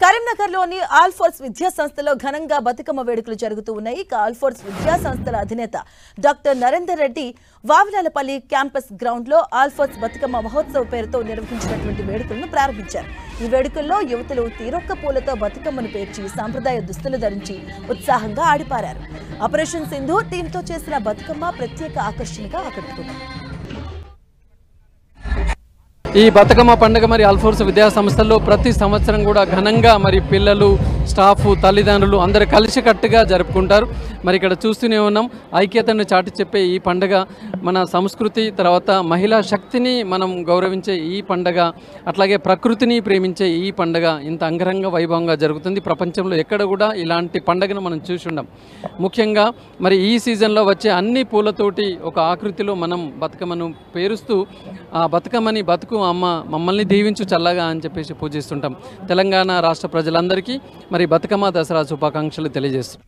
కరీంనగర్లోని ఆల్ఫోర్స్ విద్యా సంస్థలో ఘనంగా బతుకమ్మ వేడుకలు జరుగుతూ ఉన్నాయి. ఆల్ఫోర్స్ విద్యా సంస్థల అధినేత doctor Narender Reddy Vavilalapalli campus ground లో ఆల్ఫోర్స్ బతుకమ్మ మహోత్సవ పేరుతో నిర్వహించినటువంటి వేడుకలను ప్రారంభించారు. ఈ వేడుకల్లో యువతులు తీరొక్క పూలతో బతుకమ్మను పేర్చి సాంప్రదాయ దుస్తులు ధరించి ఉత్సాహంగా ఆడిపారారు. ఆపరేషన్ సింధూర్ టీంతో చేసిన బతుకమ్మ ప్రత్యేక ఆకర్షణగా ఆకట్టుకుంది. ఈ బతుకమ్మ పండుగ మరి ఆల్ఫోర్స్ విద్యా సంస్థల్లో ప్రతి సంవత్సరం కూడా ఘనంగా మరి పిల్లలు స్టాఫ్ తల్లిదండ్రులు అందరూ కలిసికట్టుగా జరుపుకుంటారు. మరి ఇక్కడ చూస్తూనే ఉన్నాం, ఐక్యతను చాటి చెప్పే ఈ పండుగ మన సంస్కృతి, తర్వాత మహిళా శక్తిని మనం గౌరవించే ఈ పండుగ, అట్లాగే ప్రకృతిని ప్రేమించే ఈ పండుగ ఇంత అంగరంగ వైభవంగా జరుగుతుంది. ప్రపంచంలో ఎక్కడ కూడా ఇలాంటి పండుగను మనం చూసి ఉండం. ముఖ్యంగా మరి ఈ సీజన్లో వచ్చే అన్ని పూలతోటి ఒక ఆకృతిలో మనం బతుకమ్మను పేరుస్తూ ఆ బతుకమ్మని బతుకు అమ్మ మమ్మల్ని దీవించు చల్లగా అని చెప్పేసి పూజిస్తుంటాం. తెలంగాణ రాష్ట్ర ప్రజలందరికీ మరి బతుకమ్మ దసరా శుభాకాంక్షలు తెలియజేస్తున్నాం.